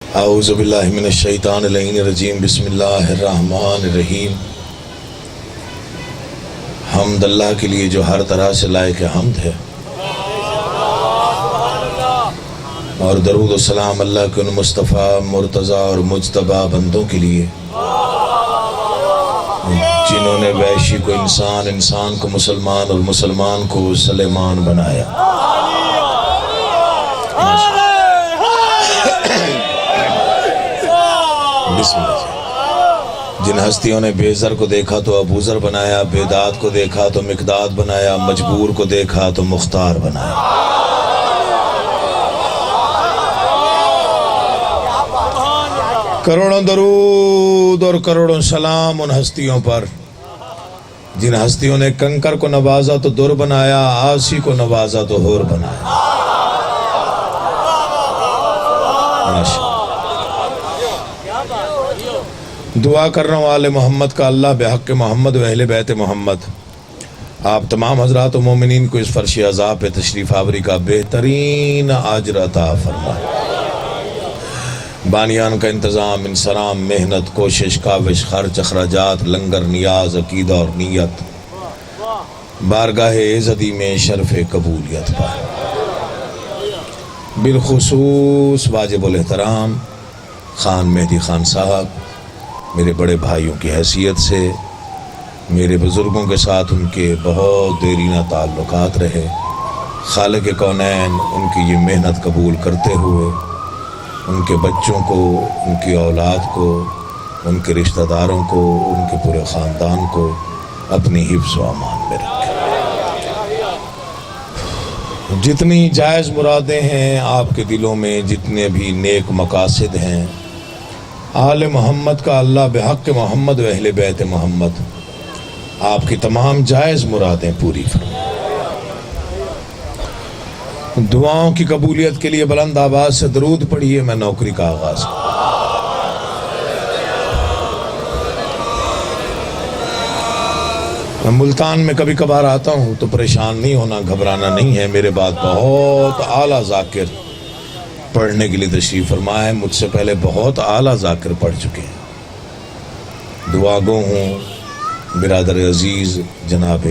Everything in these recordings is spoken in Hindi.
औज़ु बिल्लाहि मिनश शैतानिर रजीम बिस्मिल्लाहिर रहमानिर रहीम। हम्द अल्लाह के लिए जो हर तरह से लायक हम्द है, और दरूद और सलाम अल्लाह के उन मुस्तफ़ा मुर्तज़ा और मुज्तबा बंदों के लिए जिन्होंने वैशी को इंसान, इंसान को मुसलमान और मुसलमान को सलेमान बनाया। जिन हस्तियों ने बेज़र को देखा तो अबूज़र बनाया, बेदात को देखा तो मिक़दाद बनाया, मजबूर को देखा तो मुख्तार बनाया। करोड़ों दरूद और करोड़ों सलाम उन हस्तियों पर जिन हस्तियों ने कंकर को नवाजा तो दुर बनाया, आसी को नवाजा तो होर बनाया। दुआ कर रहा हूँ आले मोहम्मद का अल्लाह बेहक़ मोहम्मद व अहले बैत मोहम्मद आप तमाम हज़रात व मोमिनीन को इस फ़र्श अज़ाब पे तशरीफ़ आवरी का बेहतरीन अजर अता फरमाए। बानियान का इंतज़ाम, इंसराम, मेहनत, कोशिश, काविश, खर्च, अखराजात, लंगर, नियाज, अकीदा और नीयत बारगाह इज़्ज़ती में शरफ़ कबूलियत पाए। बिलखुसूस वाजिबुल एहतराम ख़ान मेहदी ख़ान साहब, मेरे बड़े भाइयों की हैसियत से मेरे बुज़ुर्गों के साथ उनके बहुत देरीना ताल्लुकात रहे। खालिक़ कौनैन उनकी ये मेहनत कबूल करते हुए उनके बच्चों को, उनकी औलाद को, उनके रिश्तेदारों को, उनके पूरे ख़ानदान को अपनी हिफ्ज़ व अमान में रखें। जितनी जायज़ मुरादें हैं आपके दिलों में, जितने भी नेक मकासिद हैं, आले मोहम्मद का अल्लाह बेहक़ मोहम्मद व अहले बैत मोहम्मद आपकी तमाम जायज़ मुरादें पूरी फरमाए। दुआओं की कबूलियत के लिए बुलंद आवाज़ से दरूद पढ़िए। मैं नौकरी का आगाज़ मैं मुल्तान में कभी कभार आता हूँ तो परेशान नहीं होना, घबराना नहीं है। मेरे बाद बहुत आला ज़ाकिर पढ़ने के लिए तशरीफ़ फरमा है। मुझसे पहले बहुत आला ज़ाकिर पढ़ चुके हैं। दुआगो हूँ बिरादर अज़ीज़ जनाब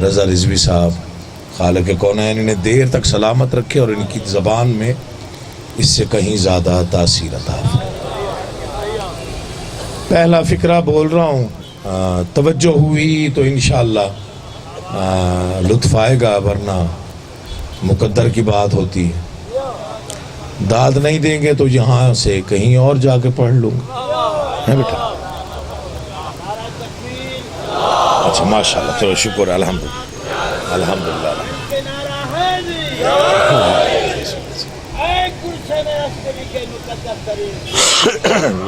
रज़ा रिज़वी साहब, खालिक़ कौनैन इन्हें देर तक सलामत रखे और इनकी ज़बान में इससे कहीं ज़्यादा तासीर अता फरमाए। पहला फ़िक्रा बोल रहा हूँ, तवज्जो हुई तो इंशाअल्लाह लुत्फ़ आएगा, वरना मुक़द्दर की बात होती है। दाद नहीं देंगे तो यहाँ से कहीं और जाके पढ़ लूँगा, है बेटा? अच्छा, माशाल्लाह, चलो शुक्र, अल्हम्दुलिल्लाह, अल्हम्दुलिल्लाह।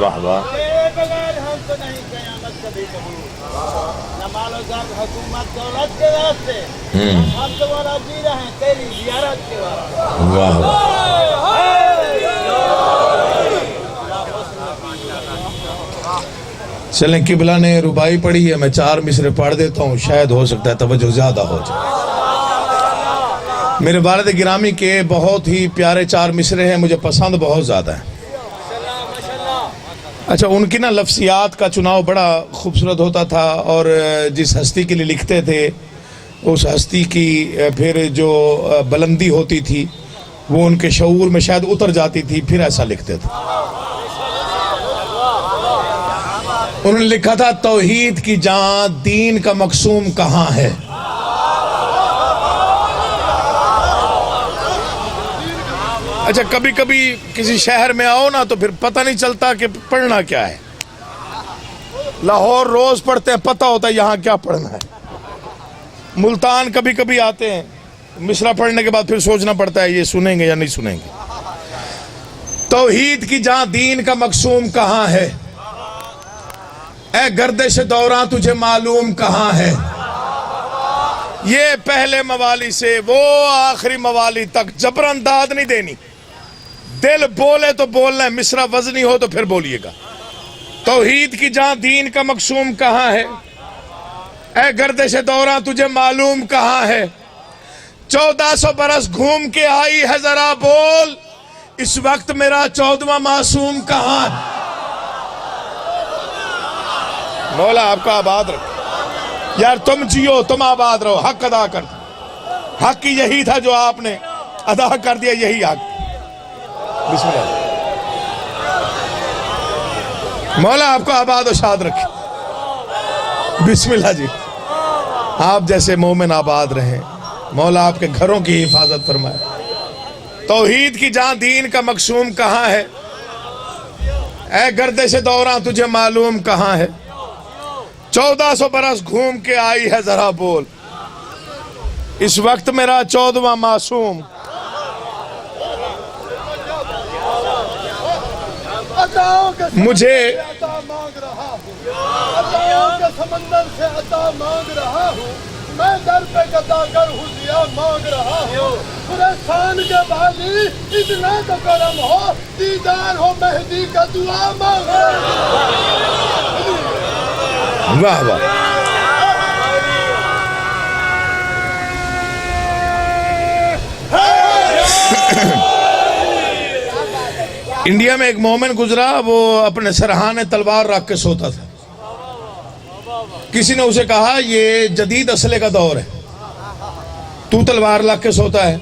वाह वाह। वाह वाह। चलें, किबला ने रुबाई पढ़ी है, मैं 4 मिसरे पढ़ देता हूँ, शायद हो सकता है तवज्जो ज़्यादा हो जाए। मेरे वालिद गिरामी के बहुत ही प्यारे 4 मिसरे हैं, मुझे पसंद बहुत ज़्यादा है। अच्छा, उनकी ना लफ्ज़ियात का चुनाव बड़ा खूबसूरत होता था, और जिस हस्ती के लिए लिखते थे उस हस्ती की फिर जो बुलंदी होती थी वो उनके शऊर में शायद उतर जाती थी, फिर ऐसा लिखते थे। उन्होंने लिखा था, तौहीद की जान दीन का मकसूम कहाँ है। अच्छा, कभी कभी किसी शहर में आओ ना तो फिर पता नहीं चलता कि पढ़ना क्या है। लाहौर रोज पढ़ते हैं, पता होता है यहाँ क्या पढ़ना है। मुल्तान कभी कभी आते हैं, मिसरा पढ़ने के बाद फिर सोचना पड़ता है ये सुनेंगे या नहीं सुनेंगे। तौहीद की जान दीन का मकसूम कहाँ है, ए गर्दिश दौरां तुझे मालूम कहाँ है। ये पहले मवाली से वो आखिरी मवाली तक जबरन दाद नहीं देनी, दिल बोले तो बोलना है, मिसरा वजनी हो तो फिर बोलिएगा। तौहीद की जान दीन का मकसूम कहाँ है, ए गर्दिश दौरां तुझे मालूम कहाँ है। 1400 बरस घूम के आई है, जरा बोल इस वक्त मेरा 14वां मासूम कहां है? मौला आपका आबाद रखे यार, तुम जियो, तुम आबाद रहो, हक अदा कर। हक ही यही था जो आपने अदा कर दिया, यही हक। बिस्मिल्लाह। मौला आपको आबाद और शाद रखे। बिस्मिल्लाह जी। आप जैसे मोमिन आबाद रहें, मौला आपके घरों की हिफाजत फरमाए। तौहीद की जहां दीन का मकसूम कहां है? ऐ गर्दिश दौरां तुझे मालूम कहां है? 1400 बरस घूम के आई है, जरा बोल। इस वक्त मेरा 14वां मासूम मुझे मांग रहा हूँ, अताओं के समंदर से अता मांग रहा हूँ। मैं दर पे गदागर हुजिया मांग रहा हूँ। खुरासान के बाली इतना तो करम हो, दीदार हो मेहदी का दुआ मांग रहा हूँ। वाह वाह। इंडिया में एक मोमिन गुजरा, वो अपने सरहाने तलवार रख के सोता था। किसी ने उसे कहा ये जदीद असले का दौर है, तू तलवार रख के सोता है।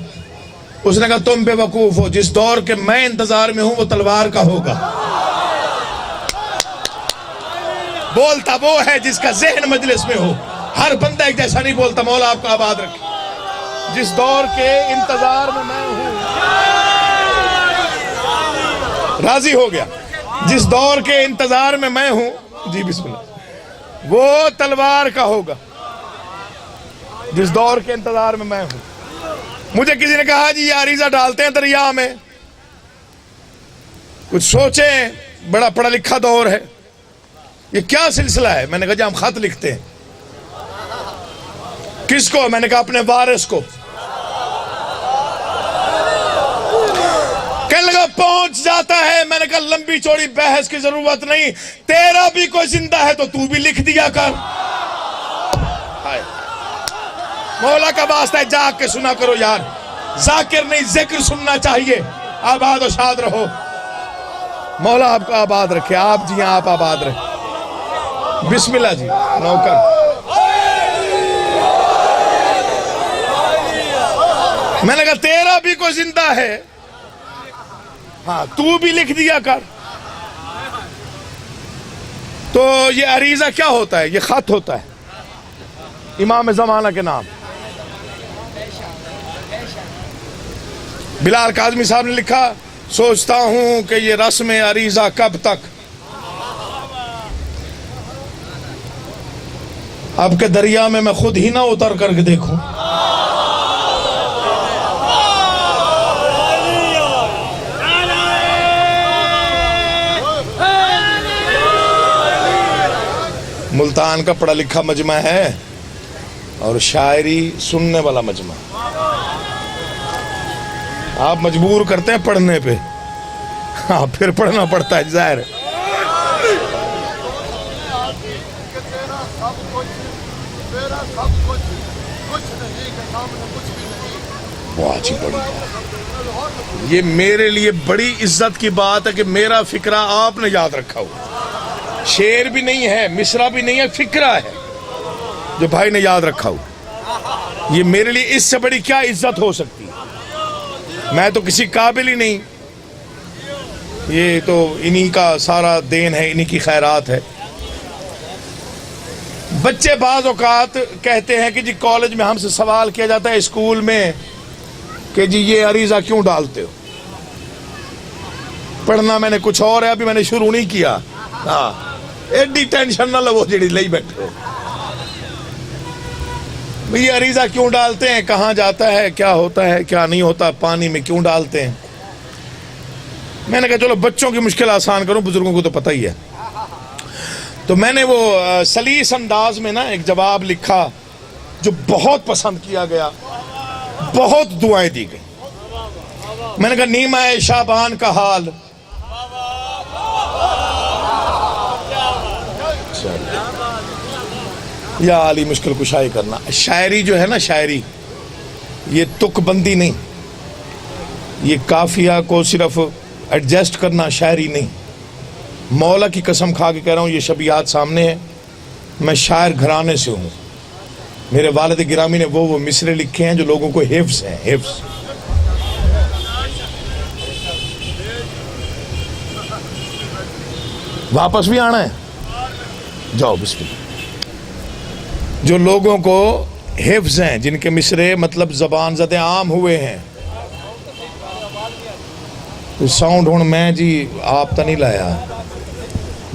उसने कहा तुम बेवकूफ हो, जिस दौर के मैं इंतजार में हूं वो तलवार का होगा। बोलता वो है जिसका जहन मजलिस में हो। हर बंदा एक जैसा नहीं बोलता। मौला आपका आबाद रखे। जिस दौर के इंतजार में मैं हूं, राजी हो गया। जिस दौर के इंतजार में मैं हूं, जी बिस्मिल्लाह, वो तलवार का होगा। जिस दौर के इंतजार में मैं हूं। मुझे किसी ने कहा जी ये अरीजा डालते हैं दरिया में, कुछ सोचें, बड़ा पढ़ा लिखा दौर है, ये क्या सिलसिला है? मैंने कहा जी हम खत लिखते हैं। किसको? मैंने कहा अपने वारिस को। कहने लगा पहुंच जाता है। मैंने कहा लंबी चौड़ी बहस की जरूरत नहीं, तेरा भी कोई जिंदा है तो तू भी लिख दिया कर। मौला का वास्ता है, जाग के सुना करो यार। जाकिर नहीं जिक्र सुनना चाहिए। आबाद और शाद रहो। मौला आपका आबाद रखे। आप जी आप आबाद रहे। बिस्मिल्लाह जी। नौकर मैंने कहा तेरा भी कोई जिंदा है, हाँ तू भी लिख दिया कर। तो ये अरीजा क्या होता है? ये खत होता है इमाम जमाना के नाम। बिलाल काज़मी साहब ने लिखा, सोचता हूं कि ये रस्म अरीजा कब तक। अब के दरिया में मैं खुद ही ना उतर करके देखूं। मुल्तान का पढ़ा लिखा मजमा है और शायरी सुनने वाला मजमा। आप मजबूर करते हैं पढ़ने पे, हाँ फिर पढ़ना पड़ता है, जाहिर है। बहुत ही बड़ी, ये मेरे लिए बड़ी इज्जत की बात है कि मेरा फिक्रा आपने याद रखा हो। शेर भी नहीं है, मिसरा भी नहीं है, फिक्रा है जो भाई ने याद रखा हो। ये मेरे लिए इससे बड़ी क्या इज्जत हो सकती है? मैं तो किसी काबिल ही नहीं। ये तो इन्हीं का सारा देन है, इन्हीं की खैरात है। बच्चे बाज़ औकात कहते हैं कि जी कॉलेज में हमसे सवाल किया जाता है, स्कूल में, कि जी ये अरीजा क्यों डालते हो? पढ़ना मैंने कुछ और है, अभी मैंने शुरू नहीं किया। हाँ एडी टेंशन ना लो जी ले बैठे हो। ये अरीजा क्यों डालते हैं, कहाँ जाता है, क्या होता है, क्या नहीं होता, पानी में क्यों डालते हैं? मैंने कहा चलो बच्चों की मुश्किल आसान करूं, बुजुर्गों को तो पता ही है। तो मैंने वो सलीस अंदाज में ना एक जवाब लिखा जो बहुत पसंद किया गया, बहुत दुआएं दी गई। मैंने कहा नीमा है शाबान का हाल, या अली मुश्किल कुशाई करना। शायरी जो है ना, शायरी ये तुकबंदी नहीं, ये काफिया को सिर्फ एडजस्ट करना शायरी नहीं, मौला की कसम खा के कह रहा हूँ, ये शबियात सामने है। मैं शायर घराने से हूँ। मेरे वालिद गिरामी ने वो मिसरे लिखे हैं जो लोगों को हिफ्स हैं, हिफ्स। वापस भी आना है, जाओ बिस्मिल्लाह। जो लोगों को हिफ्स हैं, जिनके मिसरे मतलब जबान ज़दे आम हुए हैं। तो साउंड हूँ मैं जी आप तो नहीं लाया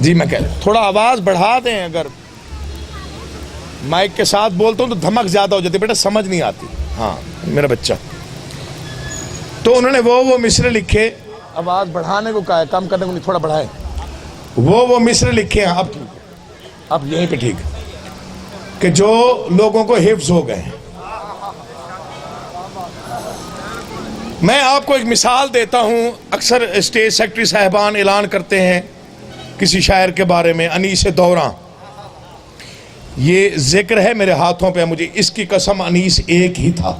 जी, मैं कह रहा थोड़ा आवाज़ बढ़ा दें। अगर माइक के साथ बोलता हूँ तो धमक ज़्यादा हो जाती है, बेटा समझ नहीं आती। हाँ मेरा बच्चा। तो उन्होंने वो मिसरे लिखे, आवाज़ बढ़ाने को कहा है, कम करने को नहीं, थोड़ा बढ़ाए। वो मिसरे लिखे हैं, अब यहीं पे ठीक है, कि जो लोगों को हिफ्ज हो गए। मैं आपको एक मिसाल देता हूं। अक्सर स्टेट सेक्रेटरी साहबान ऐलान करते हैं किसी शायर के बारे में, अनीस दौरां। ये जिक्र है मेरे हाथों पे, मुझे इसकी कसम अनीस एक ही था।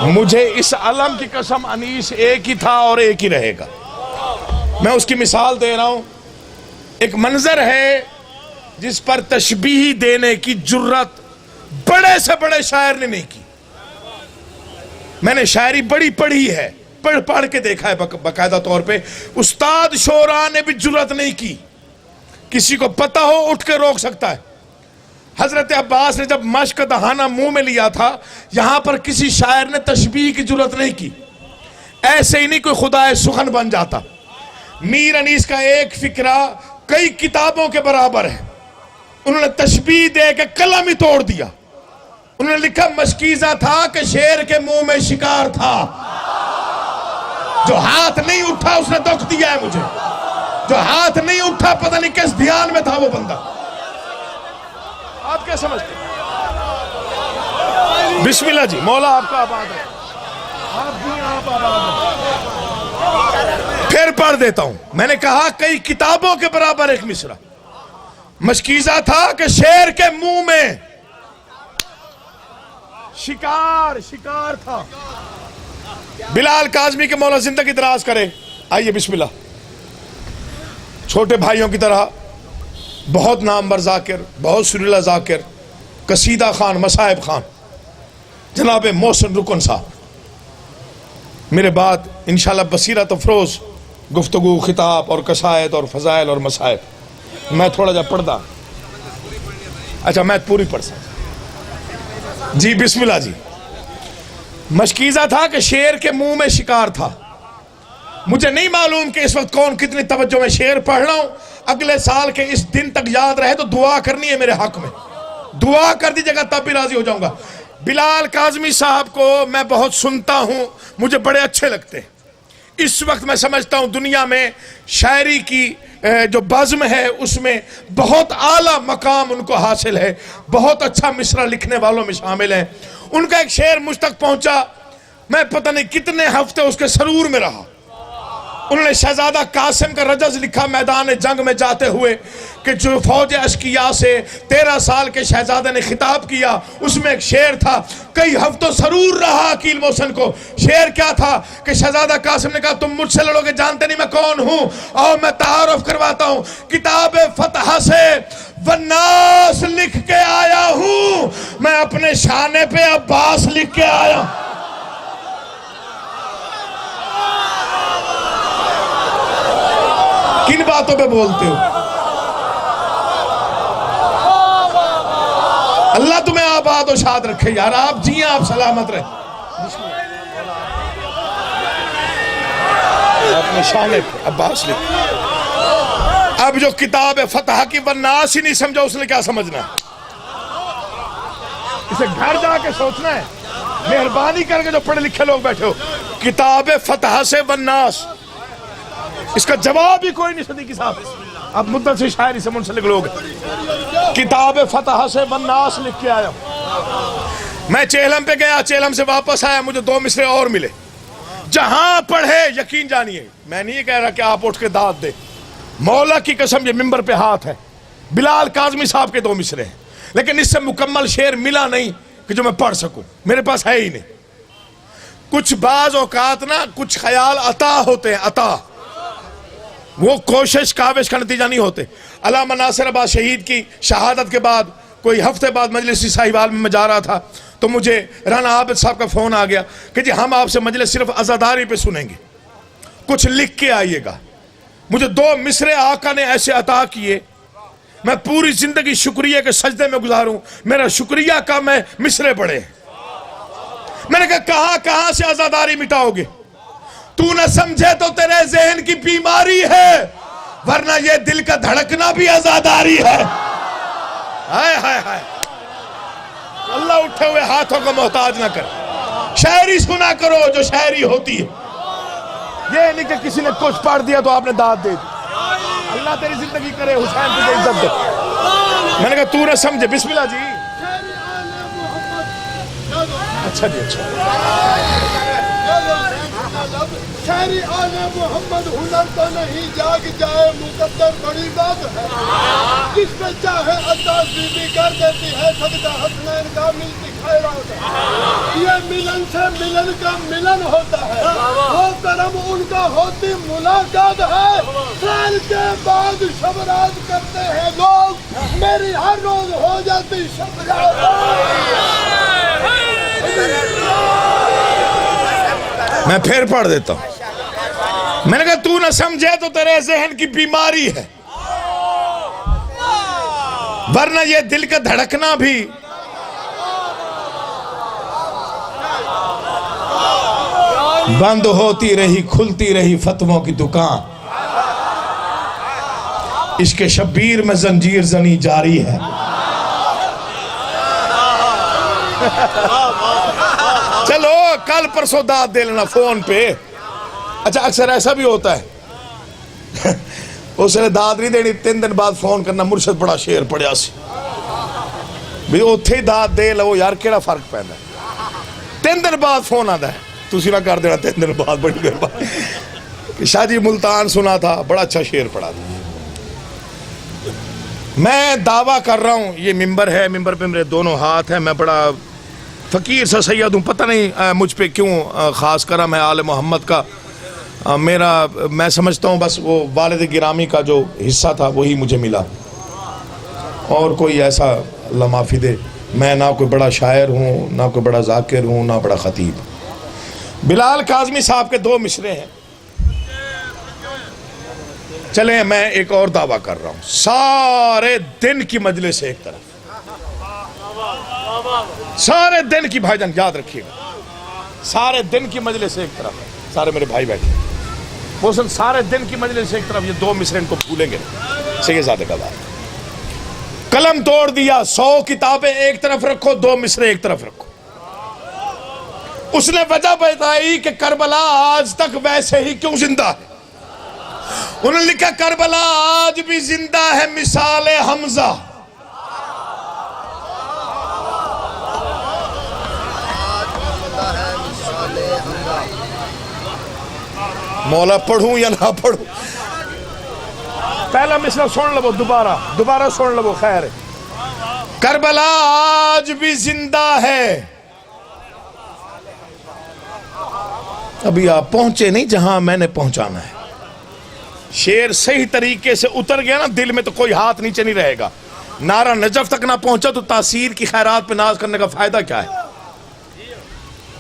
मुझे इस अलम की कसम अनीस एक ही था और एक ही रहेगा। मैं उसकी मिसाल दे रहा हूं। एक मंजर है जिस पर तशबीह देने की जुर्रत बड़े से बड़े शायर ने नहीं की। मैंने शायरी बड़ी पढ़ी है, पढ़ के देखा है बाकायदा तौर पे। उस्ताद शोरा ने भी जुर्रत नहीं की। किसी को पता हो उठ के रोक सकता है। हजरत अब्बास ने जब मश्क दहाना मुंह में लिया था, यहां पर किसी शायर ने तशबीह की जुर्रत नहीं की। ऐसे ही नहीं कोई खुदाए सुखन बन जाता। मीर अनीस का एक फिक्रा कई किताबों के बराबर है। उन्होंने तशबीह दे के कलम ही तोड़ दिया। उन्होंने लिखा मशकीजा था कि शेर के मुंह में शिकार था, जो हाथ नहीं उठा उसने दुख दिया है मुझे। जो हाथ नहीं उठा पता नहीं किस ध्यान में था वो बंदा। आप क्या समझते? बिस्मिल्लाह जी, मौला आपका आबाद है। आप भी आप आबाद है। फिर पढ़ देता हूं। मैंने कहा कई किताबों के बराबर एक मिसरा। मशकीजा था कि शेर के मुंह में शिकार था। बिलाल काज़मी के मौला जिंदगी दराज करे। आइए बिस्मिल्लाह। छोटे भाइयों की तरह बहुत नामवर जाकिर, बहुत सुरीला जाकिर, कसीदा खान, मसाहिब खान, जनाब मोहसिन रुकन साहब। मेरे बाद इंशाल्लाह बसीरत अफरोज गुफ्तगू, खिताब और कसायद और फजाइल और मसाइब। मैं थोड़ा जा पढ़दा, अच्छा मैं पूरी पढ़ सकता जी। बिस्मिल्लाह जी। मशकीजा था कि शेर के मुंह में शिकार था। मुझे नहीं मालूम कि इस वक्त कौन कितनी तवज्जो में शेर पढ़ रहा हूं। अगले साल के इस दिन तक याद रहे तो दुआ करनी है मेरे हक में। दुआ कर दीजिएगा तब भी राजी हो जाऊंगा। बिलाल काज़मी साहब को मैं बहुत सुनता हूं, मुझे बड़े अच्छे लगते हैं। इस वक्त मैं समझता हूं दुनिया में शायरी की जो बज़्म है उसमें बहुत आला मकाम उनको हासिल है। बहुत अच्छा मिसरा लिखने वालों में शामिल है। उनका एक शेर मुझ तक पहुंचा, मैं पता नहीं कितने हफ्ते उसके सरूर में रहा। उन्होंने शहजादा कासिम का रजज लिखा मैदान जंग में जाते हुए कि जो फौज अशकिया से 13 साल के शहजादे ने खिताब किया, उसमें एक शेर था। कई हफ्तों सरूर रहा अकील मोहसिन को। शेर क्या था कि शहजादा कासिम ने कहा तुम मुझसे लड़ोगे, जानते नहीं मैं कौन हूं, और मैं तारुफ करवाता हूं। किताब फतह से वन्नास लिख के आया हूं, मैं अपने शाने पे अब्बास लिख के आया। किन बातों पे बोलते हो? अल्लाह तुम्हें आबाद और शाद रखे यार। आप जिए, आप सलामत रहे। अपने शाने पे अब्बास लिख। अब जो किताब है फतह की वन्नास ही नहीं समझा, उसने क्या समझना है? इसे घर जाके सोचना है। मेहरबानी करके जो पढ़े लिखे लोग बैठे हो, किताब फतह से वन्नास, इसका जवाब ही कोई नहीं। सदीकी साहब अब मुद्दत से शायरी से मुंसलिक लोग। किताब फतह से वन्नास लिख के आया। मैं चेहलम पे गया, चेहलम से वापस आया, मुझे 2 मिसरे और मिले। जहां पढ़े यकीन जानिए, मैं नहीं कह रहा कि आप उठ के दाद दे, मौला की कसम ये मिंबर पे हाथ है। बिलाल काज़मी साहब के 2 मिसरे हैं, लेकिन इससे मुकम्मल शेर मिला नहीं कि जो मैं पढ़ सकूं, मेरे पास है ही नहीं। कुछ बाज औकात ना कुछ ख्याल अता होते हैं, अता, वो कोशिश काविश का नतीजा नहीं होते। अल्लामा नासिर अब्बास शहीद की शहादत के बाद कोई हफ्ते बाद मजलिस साहिबाल में मैं जा रहा था तो मुझे राना आबिद साहब का फोन आ गया कि जी हम आपसे मजलिस सिर्फ अज़ादारी पे सुनेंगे, कुछ लिख के आइएगा। मुझे 2 मिसरे आका ने ऐसे अता किए, मैं पूरी जिंदगी शुक्रिया के सजदे में गुजारूं, मेरा शुक्रिया का मैं मिसरे पढ़े। मैंने कहा कहां कहां से आजादारी मिटाओगे? तू न समझे तो तेरे जहन की बीमारी है, वरना ये दिल का धड़कना भी आजादारी है। हाय हाय हाय, अल्लाह उठे हुए हाथों को मोहताज ना कर। शायरी सुना करो जो शायरी होती है, ये नहीं कि किसी ने कुछ पढ़ दिया तो आपने दाद दे दी। अल्लाह तेरी जिंदगी करे, हुसैन तुझे इज्जत दे। मैंने कहा तू न समझे, बिस्मिल्लाह जी। अच्छा जी, अच्छा। शायरी आने मोहम्मद हुनर तो नहीं जाग जाए, मुकद्दर बड़ी बात है। जिस पे चाहे अद्दास बीबी कर देती है, सदका हसनैन का मिलती खैरात है। ये मिलन से मिलन का मिलन होता है, वो करम उनका होती मुलाकात है। साल के बाद शबरात करते हैं लोग, मेरी हर रोज हो जाती शबरात। मैं फिर पढ़ देता हूं। मैंने कहा तू ना समझे तो तेरे जहन की बीमारी है, वरना ये दिल का धड़कना भी बंद होती रही खुलती रही फतवों की दुकान। इश्क शब्बीर में जंजीर जनी जारी है। चलो कल परसों दाद दे लेना फोन पे। अच्छा अक्सर ऐसा भी होता है उसने दाद नहीं देनी, 3 दिन बाद फोन करना, मुर्शद बड़ा शेर पढ़िया सी भी उत्थे ही दाद दे लो यार, केड़ा फर्क पैंदा। 3 दिन बाद फोन आता है, तुसी ना कर देना 3 दिन बाद, बड़ी देर बाद शाहजी मुल्तान सुना था, बड़ा अच्छा शेर पढ़ा था। मैं दावा कर रहा हूं, ये मिंबर है, मिंबर पे मेरे दोनों हाथ हैं, मैं बड़ा फकीर सा सैयद हूँ, पता नहीं मुझ पे क्यों ख़ास करा मैं आले मोहम्मद का मेरा, मैं समझता हूँ बस वो वालिद गिरामी का जो हिस्सा था वही मुझे मिला, और कोई ऐसा लमाफी दे। मैं ना कोई बड़ा शायर हूँ, ना कोई बड़ा जाकिर हूँ, ना बड़ा खतीब। बिलाल काज़मी साहब के 2 मिसरे हैं। चले मैं एक और दावा कर रहा हूँ, सारे दिन की मजलिस एक तरफ, सारे दिन की, भाईजान याद रखिएगा, सारे दिन की मजलिस एक तरफ, सारे मेरे भाई बैठे वो सब, सारे दिन की मजलिस एक तरफ, ये 2 मिसरे इनको भूलेंगे सही ज़्यादा का बात। कलम तोड़ दिया, 100 किताबें एक तरफ रखो, 2 मिसरे एक तरफ रखो। उसने वजह बताई कि करबला आज तक वैसे ही क्यों जिंदा है। उन्होंने लिखा करबला आज भी जिंदा है मिसाल हमजा। मौला पढ़ूं या ना पढ़ूं, पहला मिसरा सुन लो, दोबारा सुन लो, खैर है। करबला आज भी जिंदा है। अभी आप पहुंचे नहीं जहां मैंने पहुंचाना है। शेर सही तरीके से उतर गया ना दिल में तो कोई हाथ नीचे नहीं रहेगा। नारा नजफ तक ना पहुंचा तो तासीर की खैरात पे नाज करने का फायदा क्या है।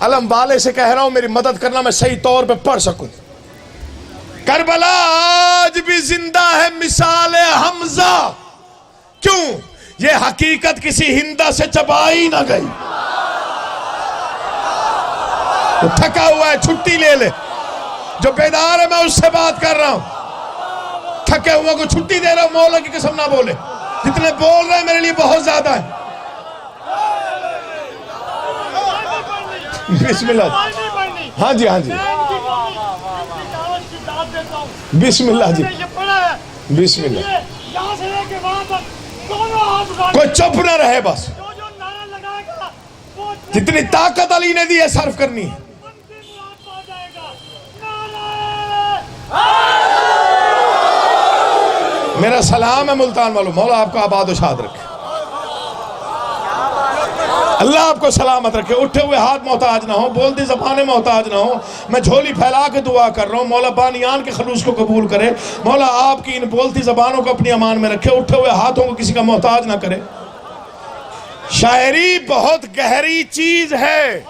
अलम वाले से कह रहा हूं मेरी मदद करना, मैं सही तौर पे पढ़ सकूं। करबला आज भी जिंदा है मिसाल हमजा। क्यों? ये हकीकत किसी हिंदा से चबाई ना गई। तो थका हुआ है छुट्टी ले ले, जो बेदार है मैं उससे बात कर रहा हूं। थके हुए को छुट्टी दे रहा हूं, मौला की कसम ना बोले, जितने बोल रहे हैं मेरे लिए बहुत ज्यादा है। बिस्मिल्लाह। हाँ जी, हाँ जी, बिस्मिल्लाह जी, बिस्मिल्लाह। कोई चुप ना रहे, बस जितनी ताकत अली ने दी है सर्व करनी है। मेरा सलाम है मुल्तान वालों, मौला आपका आबाद शाद रखे। अल्लाह आपको सलामत रखे। उठे हुए हाथ मोहताज ना हो, बोलती ज़बानें मोहताज ना हो। मैं झोली फैला के दुआ कर रहा हूँ, मौला बानियान के खलूस को कबूल करे। मौला आपकी इन बोलती ज़बानों को अपनी अमान में रखे, उठे हुए हाथों को किसी का मोहताज ना करे। शायरी बहुत गहरी चीज है,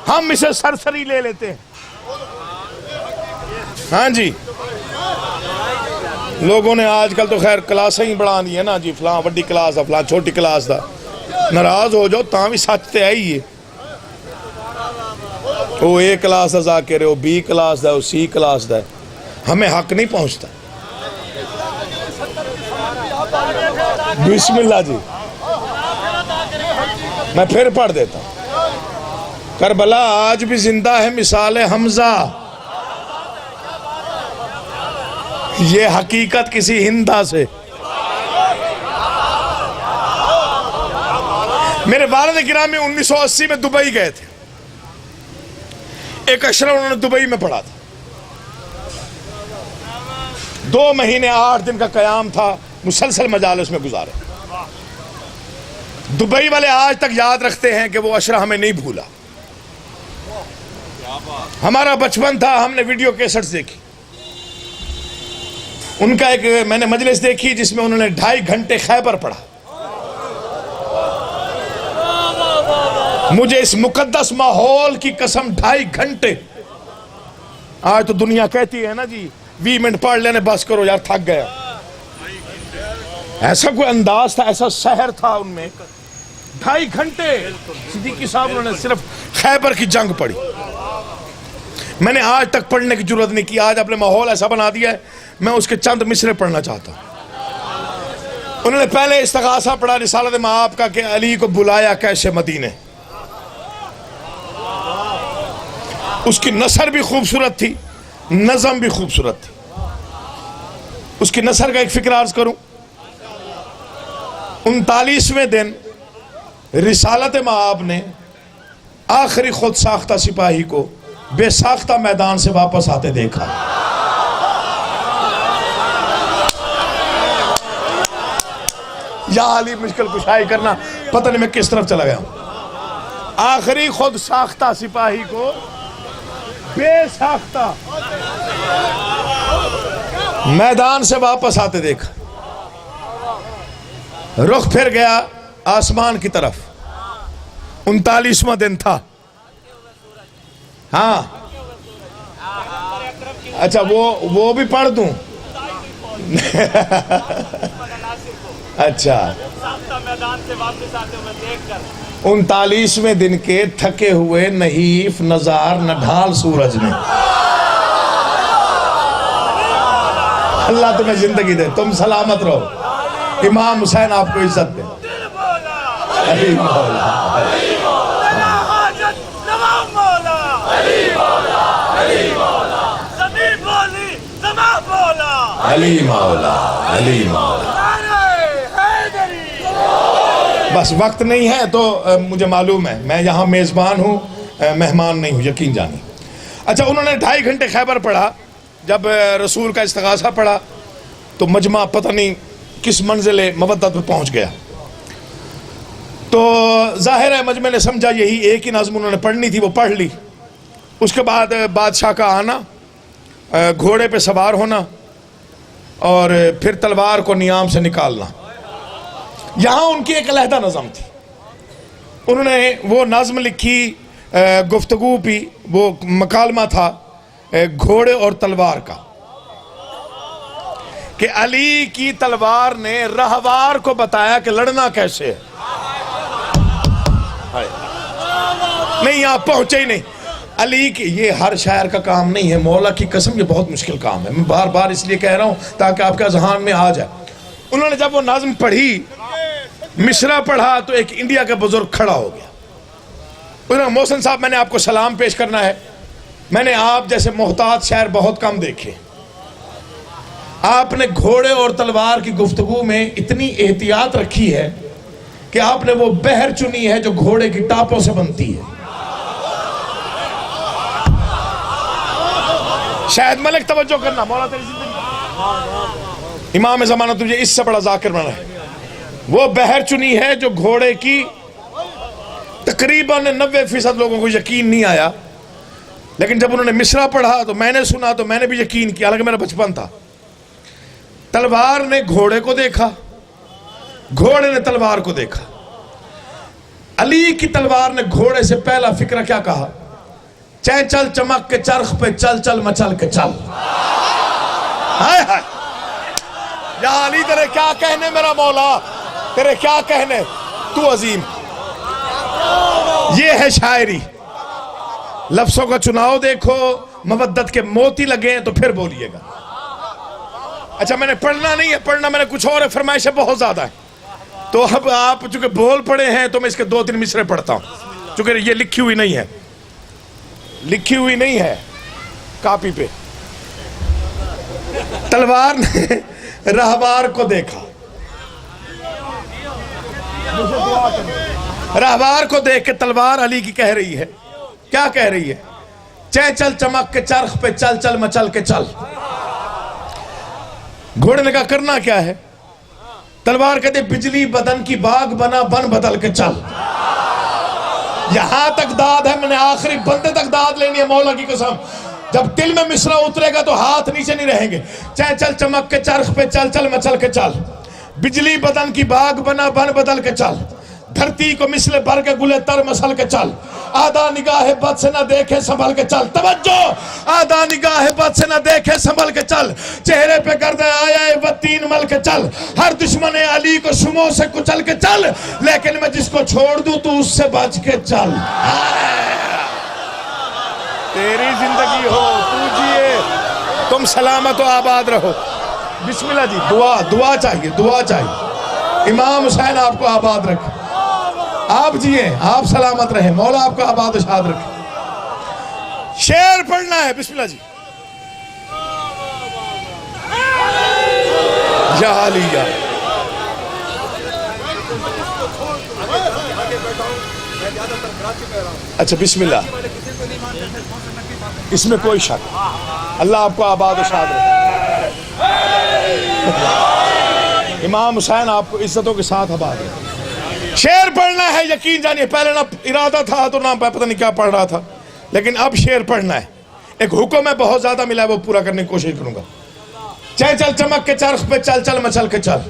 हम इसे सरसरी ले लेते हैं। हाँ जी, लोगों ने आजकल तो खैर क्लासें ही बढ़ा दी है ना जी, फलां बड़ी क्लास है, फलां छोटी क्लास था। नाराज हो जाओ तां भी सच ते है ही है। वो ए क्लास दा जाकिर है, वो बी क्लास दा, वो सी क्लास दा, हमें हक नहीं पहुंचता। बिस्मिल्लाह जी, मैं फिर पढ़ देता हूं। करबला आज भी जिंदा है मिसाल हमजा, ये हकीकत किसी हिंदा से। मेरे वालिद गिरामी 1980 में दुबई गए थे, एक अशरा उन्होंने दुबई में पढ़ा था। 2 महीने 8 दिन का कयाम था, मुसलसल मजालिस में गुजारे। दुबई वाले आज तक याद रखते हैं कि वो अशरा हमें नहीं भूला। हमारा बचपन था, हमने वीडियो कैसेट्स देखी। उनका एक मैंने मजलिस देखी जिसमें उन्होंने 2.5 घंटे खैबर पढ़ा। मुझे इस मुकद्दस माहौल की कसम 2.5 घंटे। आज तो दुनिया कहती है ना जी 20 मिनट पढ़ लेने बस करो यार, थक गया। ऐसा कोई अंदाज था, ऐसा शहर था उनमें। 2.5 घंटे सिद्दीकी साहब उन्होंने सिर्फ खैबर की जंग पढ़ी। मैंने आज तक पढ़ने की जरूरत नहीं की। आज अपने माहौल ऐसा बना दिया है, मैं उसके चंद मिसरे पढ़ना चाहता हूं। उन्होंने पहले इस्तिगासा पढ़ा रिसालत माप का कि अली को बुलाया कैसे मदीने। उसकी नसर भी खूबसूरत थी, नज़म भी खूबसूरत थी। उसकी नसर का एक फिक्र अर्ज करूं। 39वें दिन रिसालत माब ने आखिरी खुद साख्ता सिपाही को बेसाख्ता मैदान से वापस आते देखा। या अली मुश्किल कुशाई करना, पता नहीं मैं किस तरफ चला गया। आखिरी खुद साख्ता सिपाही को बेसाख्ता मैदान से वापस आते देखा। रुख फिर गया आसमान की तरफ। 39वां दिन था। हाँ अच्छा, वो भी पढ़ दूं? अच्छा, 39वें दिन के थके हुए नहीफ नजार न ढाल सूरज ने। अल्लाह तुम्हें जिंदगी दे, तुम सलामत रहो। इमाम हुसैन आपको इज्जत दे। अली मौला, अली मौला, अली मौला। बस वक्त नहीं है तो मुझे मालूम है, मैं यहाँ मेज़बान हूँ, मेहमान नहीं हूँ, यकीन जानी। अच्छा, उन्होंने 2.5 घंटे खैबर पढ़ा। जब रसूल का इस्तिगासा पढ़ा तो मजमा पता नहीं किस मंजिले मवद्दत पे पहुँच गया। तो जाहिर है मजमे ने समझा यही एक ही नज़्म उन्होंने पढ़नी थी, वो पढ़ ली। उसके बाद बादशाह का आना, घोड़े पे सवार होना और फिर तलवार को नियाम से निकालना। यहाँ उनकी एक अलहदा नज़म थी। उन्होंने वो नज़्म लिखी, गुफ्तगू भी, वो मकालमा था घोड़े और तलवार का, कि अली की तलवार ने रहवार को बताया कि लड़ना कैसे है। नहीं, आप पहुंचे ही नहीं। अली की, ये हर शायर का काम नहीं है, मौला की कसम ये बहुत मुश्किल काम है। मैं बार बार इसलिए कह रहा हूं ताकि आपके ज़हन में आ जाए। उन्होंने जब वो नज़्म पढ़ी, मिसरा पढ़ा, तो एक इंडिया का बुजुर्ग खड़ा हो गया। उन्होंने, मोहसिन साहब मैंने आपको सलाम पेश करना है। मैंने आप जैसे मोहताज शायर बहुत कम देखे। आपने घोड़े और तलवार की गुफ्तगू में इतनी एहतियात रखी है कि आपने वो बहर चुनी है जो घोड़े की टापों से बनती है। शायद मलिक तवज्जो करना, मौला तेरी जिंदगी, इमाम ज़माना तुझे इससे बड़ा जाकिर बना है। वो बहर चुनी है जो घोड़े की तकरीबन 90% लोगों को यकीन नहीं आया, लेकिन जब उन्होंने मिसरा पढ़ा तो मैंने सुना तो मैंने भी यकीन किया, हालांकि मेरा बचपन था। तलवार ने घोड़े को देखा, घोड़े ने तलवार को देखा। अली की तलवार ने घोड़े से पहला फिक्र क्या कहा? चल चल चमक के चरख पे चल चल मचल के चल। हाय हाय, या अली तेरे क्या कहने मेरा मौला, तेरे क्या कहने, तू अजीम। ये है शायरी। लफ्जों का चुनाव देखो, मवद्दत के मोती लगे तो फिर बोलिएगा। अच्छा, मैंने पढ़ना नहीं है, पढ़ना मैंने कुछ और है, फरमाइशें बहुत ज्यादा है। तो अब आप चूंकि बोल पड़े हैं तो मैं इसके 2-3 मिसरे पढ़ता हूं, चूंकि ये लिखी हुई नहीं है, लिखी हुई नहीं है कॉपी पे। तलवार ने रहबार को देखा, रहबार को देख के तलवार अली की कह रही है, क्या कह रही है? चल चल चमक के चरख पे चल चल मचल के चल। घोड़े ने कहा करना क्या है? तलवार कहते बिजली बदन की बाग बना बन बदल के चल। यहां तक दाद है, मैंने आखिरी बंदे तक दाद लेनी है मौला की कसम। जब दिल में मिसरा उतरेगा तो हाथ नीचे नहीं रहेंगे। चल चल चमक के चरख पे चल चल मचल के चल, बिजली बदन की बाग बना बन बदल के चल, धरती को मिसले भर के गुले तर मसल के चल, आधा निगाह बद से न देखे संभल के चल। तवज्जो, आधा निगाह बद से न देखे संभल के चल, चेहरे पे गर्द आया वह 3 मल के चल, हर दुश्मन अली को सुमो से कुचल के चल, लेकिन मैं जिसको छोड़ दूं तू उससे बच के चल। तेरी जिंदगी हो, तू जिए, तुम सलामत हो, आबाद रहो। बिस्मिल्लाह जी, दुआ दुआ चाहिए, दुआ चाहिए। इमाम हुसैन आपको आबाद रखे, आप जिए, आप सलामत रहे, मौला आपको आबाद शाद रखे। शेर पढ़ना है, बिस्मिल्लाह जी। या लिया अच्छा, बिस्मिल्लाह, इसमें कोई शक, अल्लाह आपको आबाद शाद रखे। इमाम हुसैन आपको इज्जतों के साथ आबाद रखे। शेर पढ़ना है, यकीन जानिए, पहले ना इरादा था तो ना पता नहीं क्या पढ़ रहा था, लेकिन अब शेर पढ़ना है। एक हुक्म है बहुत ज्यादा मिला है, वो पूरा करने की कोशिश करूंगा। चल चल चमक के चरख पे चल चल मचल के चल।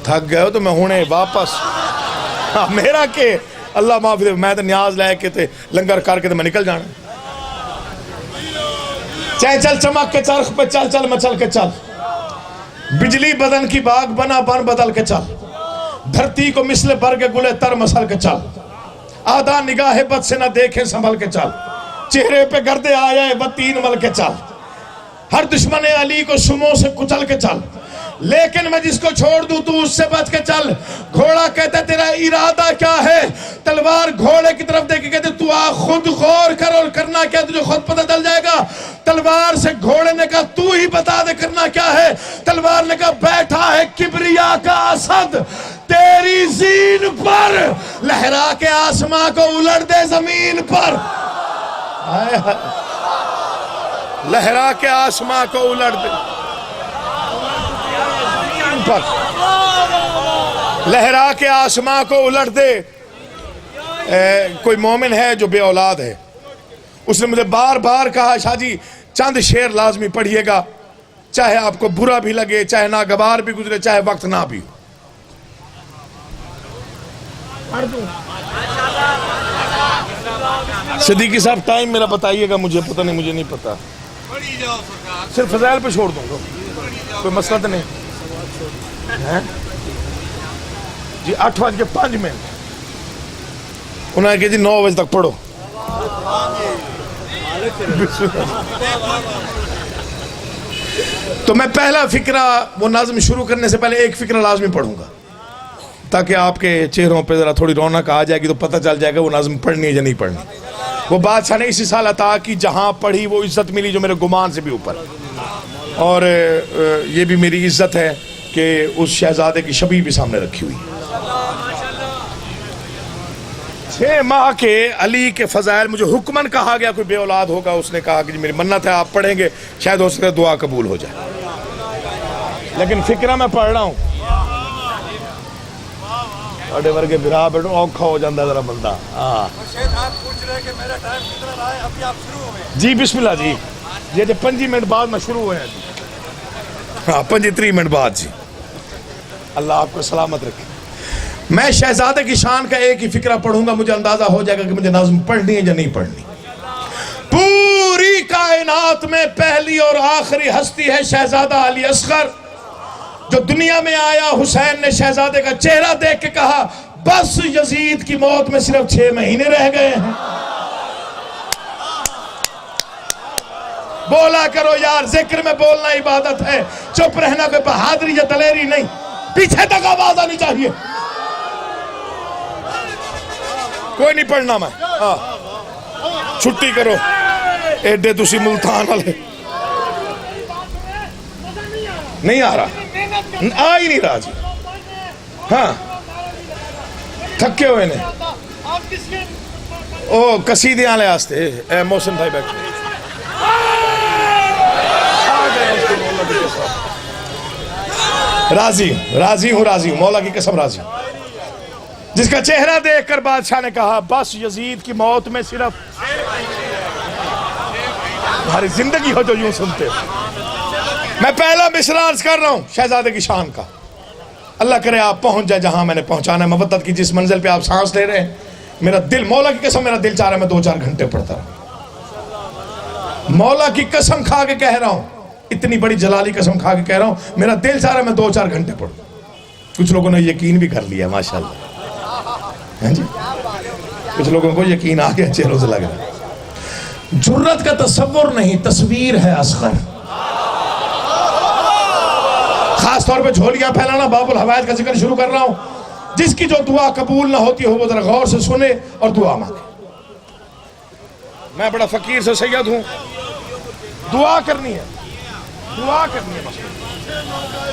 थक गए हो तो मैं हुणे वापस, हाँ, मेरा के अल्लाह माफी दे, मैं तो न्याज लैके ते लंगर करके तो मैं निकल जाना। चल चल चमक के चरख पे चल चल मचल के चल, बिजली बदन की बाग बना बन बदल के चल, धरती को मिसले भर के गुले तर मसल के चल, आधा निगाह बद से न देखे संभल के चल, चेहरे पे गर्दे आया वह 3 मल के चल, हर दुश्मन अली को सुमो से कुचल के चल, लेकिन मैं जिसको छोड़ दूं तू उससे बच के चल। घोड़ा कहता तेरा इरादा क्या है? तलवार घोड़े की तरफ देख के कहते तू आ खुद गौर कर, और करना क्या तुझे खुद पता चल जाएगा। तलवार से घोड़े ने कहा तू ही बता दे करना क्या है। तलवार ने कहा बैठा है किबरिया का असद तेरी जीन पर, लहरा के आसमां को उलट दे जमीन पर। लहरा के आसमां को उलट दे, लहरा के आसमां को उलट दे। कोई मोमिन है जो बे औलाद है, उसने मुझे बार बार कहा शाह जी चंद शेर लाजमी पढ़िएगा, चाहे आपको बुरा भी लगे, चाहे नागवार भी गुजरे, चाहे वक्त ना भी। सिद्दीकी साहब टाइम मेरा बताइएगा, मुझे पता नहीं, मुझे नहीं पता, सिर्फ फजाइल पे छोड़ दूंगा, कोई मसला तो नहीं है जी। 8:05 उन्होंने कहा जी 9 बजे तक पढ़ो। तो मैं पहला फिक्रा, वो नाज़्म शुरू करने से पहले एक फिक्रा लाजमी पढ़ूंगा, ताकि आपके चेहरों पे जरा थोड़ी रौनक आ जाएगी, तो पता चल जाएगा वो नाज़्म पढ़नी है या नहीं पढ़नी। वो बादशाह ने इसी साल अता की, जहां पढ़ी वो इज्जत मिली जो मेरे गुमान से भी ऊपर, और ये भी मेरी इज्जत है कि उस शहजादे की शबीह भी सामने रखी हुई। 6 माह के अली के फजाइल, मुझे हुक्मन कहा गया, कोई बे औलाद होगा उसने कहा कि मेरी मन्नत है आप पढ़ेंगे, शायद हो सकता है दुआ कबूल हो जाए। लेकिन फिक्रा मैं पढ़ रहा हूं, ਤੁਹਾਡੇ ਵਰਗੇ ਵਿਰਾਹ ਬੈਠੋ ਔਖਾ ਹੋ ਜਾਂਦਾ ਜ਼ਰਾ ਬੰਦਾ। हाँ मुर्शिद आप पूछ रहे हैं कि मेरा टाइम कितना रहा है, अभी आप शुरू हुए हैं। जी बिस्मिल्लाह जी, ये जो 5 मिनट बाद में शुरू हुए हैं जी। हाँ 35 मिनट बाद जी। अल्लाह आपको सलामत रखे। मैं शहजादे की शान का एक ही फिक्रा पढ़ूंगा, मुझे अंदाजा हो जाएगा कि मुझे नाज़्म पढ़नी है या नहीं पढ़नी। पूरी कायनात में पहली और आखिरी हस्ती है शहजादा अली असगर। जो दुनिया में आया, हुसैन ने शहजादे का चेहरा देख के कहा बस यजीद की मौत में सिर्फ 6 महीने रह गए हैं। बोला करो यार, जिक्र में बोलना इबादत है, चुप रहना कोई बहादुरी या दलेरी नहीं। पीछे तक आवाज आनी चाहिए। कोई नहीं पढ़ना मैं, छुट्टी करो एडे तुसी मुल्तान वाले। नहीं आ रहा, आ ही नहीं रहा जी। हाँ थके हुए ने ओ कसीदे आले आस्ते ए मौसम भाई बैठे राजी हूँ मौला की कसम राजी हूँ। जिसका चेहरा देखकर बादशाह ने कहा बस यजीद की मौत में सिर्फ हमारी जिंदगी हो जो यूं सुनते हो। मैं पहला मिसरा अर्ज कर रहा हूं शहजादे की शान का। अल्लाह करे आप पहुंच जाए जहां मैंने पहुंचाना है। मोहब्बत की जिस मंजिल पे आप सांस ले रहे हैं, मेरा दिल, मौला की कसम मेरा दिल चाह रहा है मैं 2-4 घंटे पढ़ता रहूं। मौला की कसम खा के कह रहा हूं, इतनी बड़ी जलाली कसम खा के कह रहा हूं, मेरा दिल चाह रहा है मैं 2-4 घंटे पढ़ूं। कुछ लोगों ने यकीन भी कर लिया माशाल्लाह। हाँ जी, कुछ लोगों को यकीन आ गया, चेहरों से लग रहा है। जुर्रत का तसव्वुर नहीं, तस्वीर है असगर। खास तौर पे झोलियां फैलाना, बाबुल हवायत का जिक्र शुरू कर रहा हूं। जिसकी जो दुआ कबूल ना होती हो वो जरा गौर से सुने और दुआ मांगे। मैं बड़ा फकीर से सैयद हूं, दुआ करनी है, दुआ करनी है। बस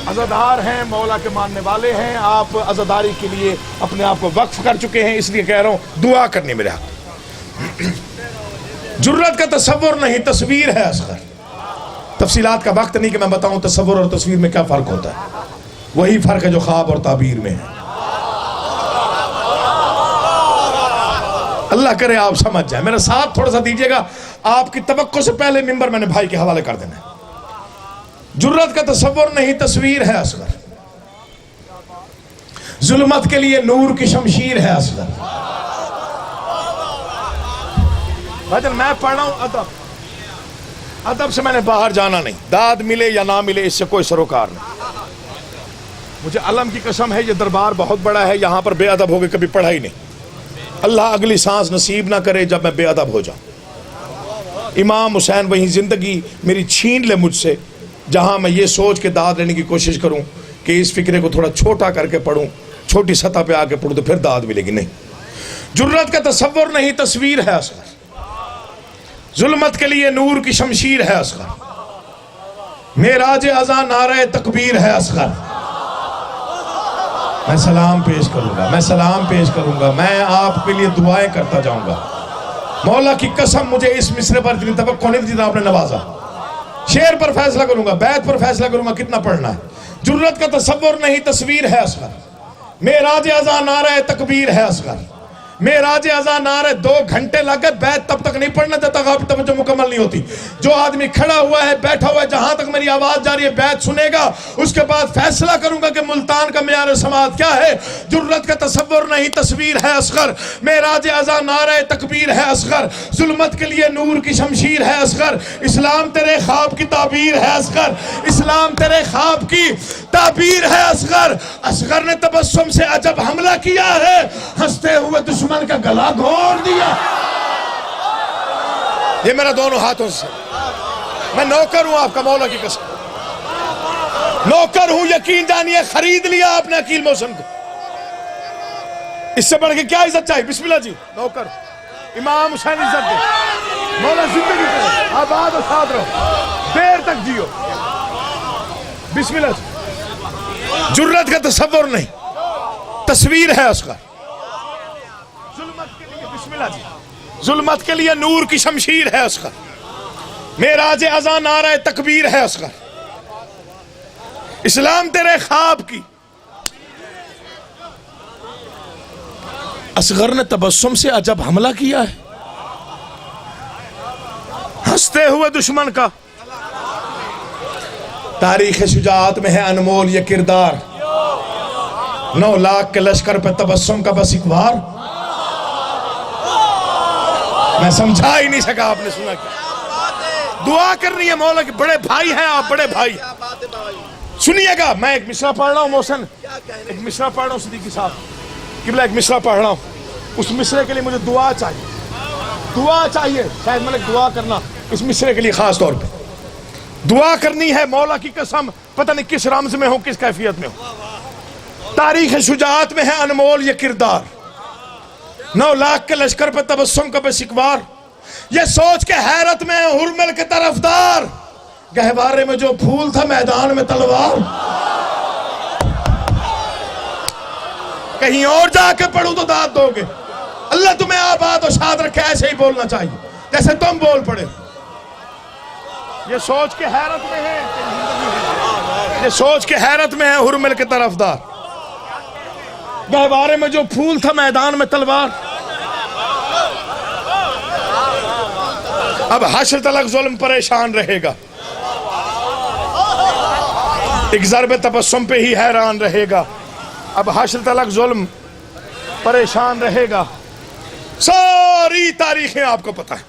अज़ादार हैं, मौला के मानने वाले हैं, आप अज़ादारी के लिए अपने आप को वक्फ कर चुके हैं, इसलिए कह रहा हूं दुआ करनी मेरे हाथ। जुर्रत का तसव्वुर नहीं, तस्वीर है असगर। तफसीलात का वक्त नहीं कि मैं बताऊं तसव्वुर और तस्वीर में क्या फर्क होता है। वही फर्क है जो ख्वाब और ताबीर में है। अल्लाह करे आप समझ जाए। मेरा साथ थोड़ा सा दीजिएगा, आपकी तवक्को से पहले मिंबर मैंने भाई के हवाले कर देना है। जुर्रत का तसव्वुर नहीं, तस्वीर है असगर। जुल्मत के लिए नूर की शमशीर है असगर। भाईजान मैं पढ़ रहा हूं अदब, अदब से मैंने बाहर जाना नहीं। दाद मिले या ना मिले इससे कोई सरोकार नहीं। मुझे अलम की कसम है, ये दरबार बहुत बड़ा है, यहां पर बेअदब होकर कभी पढ़ा ही नहीं। अल्लाह अगली सांस नसीब ना करे जब मैं बेअदब हो जाऊं। इमाम हुसैन वही जिंदगी मेरी छीन ले मुझसे, जहां मैं ये सोच के दाद लेने की कोशिश करूं कि इस फिक्रे को थोड़ा छोटा करके पढ़ूं, छोटी सतह पे आके पढ़ूं तो फिर दाद मिलेगी। नहीं, जुर्रत का तसव्वुर नहीं, तस्वीर है असगर। जुल्मत के लिए नूर की शमशीर है असगर। मेराज अज़ा नारे तकबीर है असगर। मैं सलाम पेश करूंगा, मैं सलाम पेश करूंगा, मैं आपके लिए दुआएं करता जाऊंगा। मौला की कसम मुझे इस मिसरे पर इतनी तवक्को नहीं जितना आपने नवाजा। शेर पर फैसला करूंगा, बैत पर फैसला करूंगा कितना पढ़ना है। जुर्रत का तसव्वुर नहीं, तस्वीर है असगर। मेराज अज़ा नारे तकबीर है असगर। मेराज अज़ा नारे 2 घंटे लग गए, बैत तब तक नहीं पढ़ना जब तक आपकी तवज्जो मुकम्मल नहीं होती। जो आदमी खड़ा हुआ है, बैठा हुआ है, जहां तक मेरी आवाज जा रही है बैत सुनेगा, उसके बाद फैसला करूंगा कि मुल्तान का मियार समात क्या है। जुर्रत का तसव्वुर नहीं, तस्वीर है असगर। मेराज अज़ा नारे तकबीर है असगर। जुल्मत के लिए नूर की शमशीर है असगर। इस्लाम तेरे ख्वाब की ताबीर है असगर। इस्लाम तेरे ख्वाब की ताबीर है असगर। असगर ने तबस्सुम से अजब हमला किया है, हंसते हुए दुश्मन का गला घोंट दिया। ये मेरा दोनों हाथों से, मैं नौकर हूं आपका, मौला की कसम नौकर हूं। यकीन जानिए, खरीद लिया आपने अकील मौसम को। इससे बढ़ के क्या इज्जत चाहिए। बिस्मिल्लाह जी, नौकर इमाम हुसैन इज्जत दे। मौला जिंदगी करो, आबाद और साथ रहो, देर तक जियो। बिस्मिल्लाह जी। जुर्रत का तसव्वुर नहीं, तस्वीर है उसका। जुल्मत के लिए, बिस्मिल्लाह जी, जुल्मत के लिए नूर की शमशीर है उसका। मेराज अज़ा नारा तकबीर है उसका। इस्लाम तेरे ख्वाब की असगर ने तबस्सुम से अजब हमला किया है, हंसते हुए दुश्मन का। तारीख शुजाअत में है अनमोल ये किरदार, 9 लाख के लश्कर पे तबस्सुम का बस एक बार। मैं समझा ही नहीं सका, आपने सुना क्या? दुआ करनी है मौला के, बड़े भाई हैं आप, बड़े भाई। सुनिएगा, मैं एक मिसरा पढ़ रहा हूँ मोहसन, एक मिसरा पढ़ रहा हूँ सिद्दीकी साहब किबला, एक मिसरा पढ़ रहा हूँ। उस मिसरे के लिए मुझे दुआ चाहिए, दुआ चाहिए। शायद मलिक दुआ करना इस मिसरे के लिए खास तौर पे दुआ करनी है। मौला की कसम, पता नहीं किस रमज में हो, किस कैफियत में हो। तारीख शुजाअत में है अनमोल ये किरदार, 9 लाख के लश्कर पे तबस्सुम का बेशिकवार। ये सोच के हैरत में हुरमल के तरफदार, गहवारे में जो फूल था मैदान में तलवार। कहीं और जाके पढ़ूं तो दाद दोगे। अल्लाह तुम्हें आबाद और शाद रखे, ऐसे ही बोलना चाहिए जैसे तुम बोल पड़े। ये सोच के हैरत में है, ये सोच के हैरत में है हुरमल के तरफदार, गहवारे में जो फूल था मैदान में तलवार। अब हश्र तलक जुल्म परेशान रहेगा, एक ज़र्ब तबस्सुम पे ही हैरान रहेगा। अब हश्र तलक जुल्म परेशान रहेगा। सारी तारीखें आपको पता है,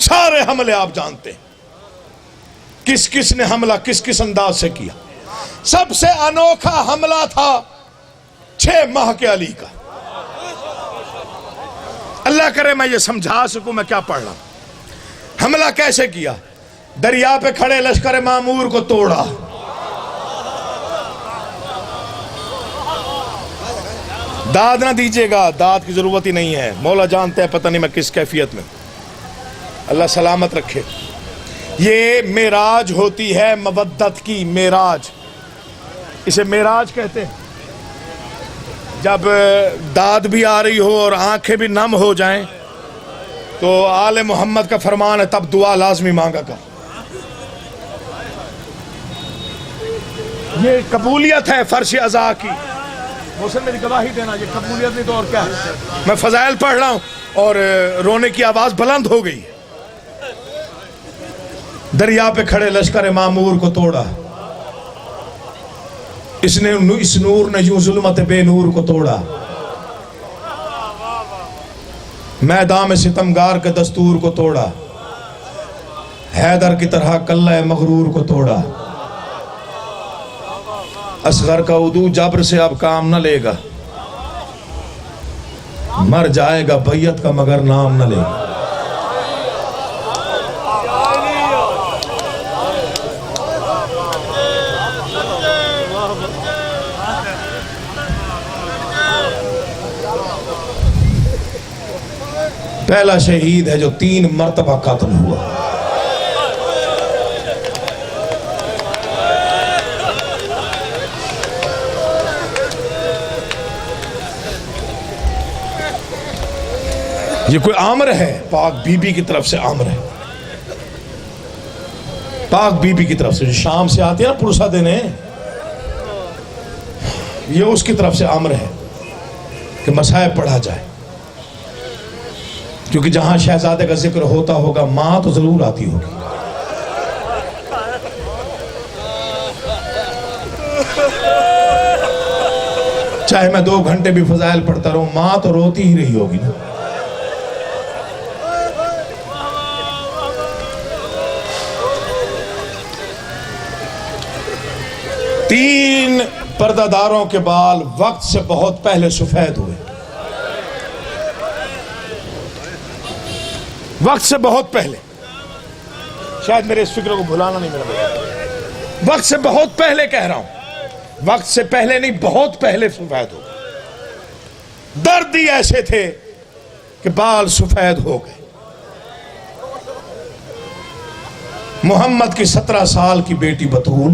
सारे हमले आप जानते हैं, किस किस ने हमला किस किस अंदाज से किया। सबसे अनोखा हमला था 6 माह के अली का। अल्लाह करे मैं ये समझा सकूं मैं क्या पढ़ रहा हूं। हमला कैसे किया? दरिया पे खड़े लश्कर मामूर को तोड़ा, दाद ना दीजिएगा, दाद की जरूरत ही नहीं है। मौला जानते हैं पता नहीं मैं किस कैफियत में, अल्लाह सलामत रखे। ये मेराज होती है मवद्दत की, मेराज, इसे मेराज कहते हैं। जब दाद भी आ रही हो और आंखें भी नम हो जाएं तो आले मोहम्मद का फरमान है तब दुआ लाजमी मांगा कर। ये कबूलियत है फर्श अज़ा की। मोहसिन मेरी गवाही देना, ये कबूलियत नहीं तो और क्या है। मैं फजाइल पढ़ रहा हूं और रोने की आवाज बुलंद हो गई। दरिया पे खड़े लश्कर मामूर को तोड़ा, इसने इस नूर ने यूं जुल्मत बेनूर को तोड़ा। मैदान में सितमगार के दस्तूर को तोड़ा, हैदर की तरह कल्ला मगरूर को तोड़ा। असगर का उदू जबर से अब काम न लेगा, मर जाएगा बैयत का मगर नाम न लेगा। पहला शहीद है जो 3 मर्तबा कत्ल हुआ। ये कोई आमर है, पाक बीबी की तरफ से आमर है, पाक बीबी की तरफ से जो शाम से आती है ना पुरसा देने, ये उसकी तरफ से आमर है कि मसाइब पढ़ा जाए। क्योंकि जहां शहजादे का जिक्र होता होगा मां तो जरूर आती होगी। चाहे मैं 2 घंटे भी फजाइल पढ़ता रहूं, मां तो रोती ही रही होगी ना। तीन पर्दादारों के बाल वक्त से बहुत पहले सफेद हुए, वक्त से बहुत पहले। शायद मेरे इस फिक्र को भुलाना नहीं मेरा बेटा, वक्त से बहुत पहले कह रहा हूं, वक्त से पहले नहीं बहुत पहले सफेद हो गए। दर्द ही ऐसे थे कि बाल सफेद हो गए। मोहम्मद की 17 साल की बेटी बतूल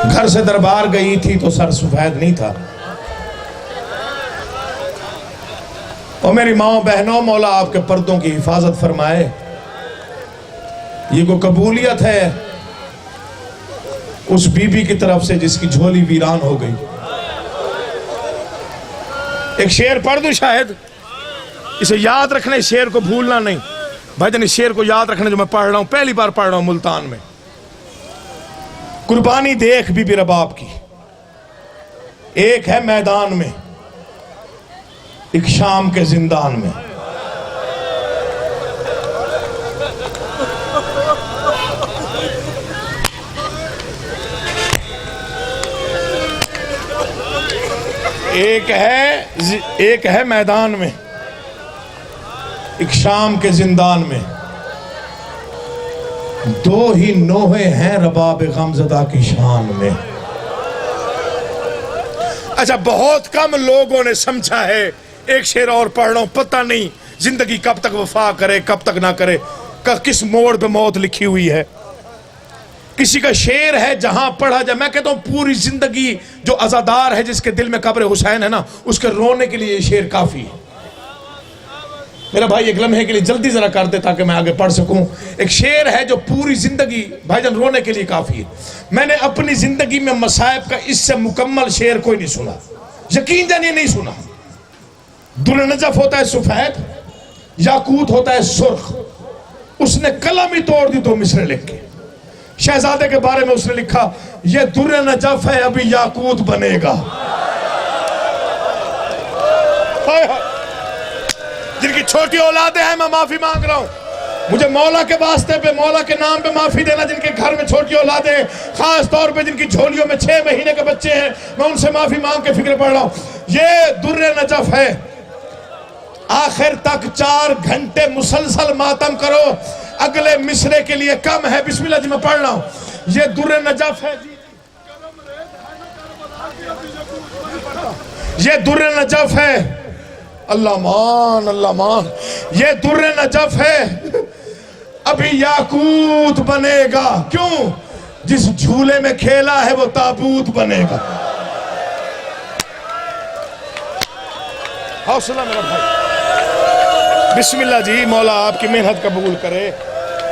घर से दरबार गई थी तो सर सफेद नहीं था। और मेरी माओ बहनों, मौला आपके पर्दों की हिफाजत फरमाए। ये कोई कबूलियत है उस बीबी की तरफ से जिसकी झोली वीरान हो गई। एक शेर पढ़ दूं शायद, इसे याद रखना, इस शेर को भूलना नहीं भाईजान, इस शेर को याद रखना जो मैं पढ़ रहा हूं, पहली बार पढ़ रहा हूं मुल्तान में। कुर्बानी देख बीबी रबाब की, एक है मैदान में, एक शाम के जिंदान में। एक है मैदान में, एक शाम के जिंदान में, दो ही नोहे हैं रबाब गमज़दा की शान में। अच्छा, बहुत कम लोगों ने समझा है। एक शेर और पढ़ रहा हूं, पता नहीं जिंदगी कब तक वफा करे कब तक ना करे, किस मोड़ पे मौत लिखी हुई है। किसी का शेर है जहां पढ़ा जाए, मैं कहता हूं पूरी जिंदगी जो अजादार है जिसके दिल में कब्र हुसैन है ना, उसके रोने के लिए ये शेर काफी है। मेरा भाई एक लम्हे के लिए जल्दी जरा कर दे ताकि मैं आगे पढ़ सकूं। एक शेर है जो पूरी जिंदगी भाईजान रोने के लिए काफी है। मैंने अपनी जिंदगी में मसाइब का इससे मुकम्मल शेर कोई नहीं सुना, यकीन जानिए नहीं सुना। दुल्हन नजफ होता है सफेद, याकूत होता है सुर्ख। उसने कलम ही तोड़ दी दो मिसरे लिख के। शहजादे के बारे में उसने लिखा, ये दुर्र नजफ है अभी याकूत बनेगा। जिनकी छोटी औलादे हैं मैं माफी मांग रहा हूं, मुझे मौला के वास्ते पे, मौला के नाम पे माफी देना। जिनके घर में छोटी औलादे हैं, खास तौर पे जिनकी झोलियों में 6 महीने के बच्चे हैं, मैं उनसे माफी मांग के फिक्र पड़ रहा हूं। ये दुर्र नजफ है, आखिर तक 4 घंटे मुसलसल मातम करो, अगले मिसरे के लिए कम है। बिस्मिल्लाह जी मैं पढ़ रहा हूं। ये दुर्र नजफ है, ये दुर्र नजफ है, अल्लाह मान, ये दुर्र नजफ है अभी याकूत बनेगा। क्यों? जिस झूले में खेला है वो ताबूत बनेगा। हौसला मेरा भाई, बिस्मिल्लाह जी, मौला आपकी मेहनत कबूल करे।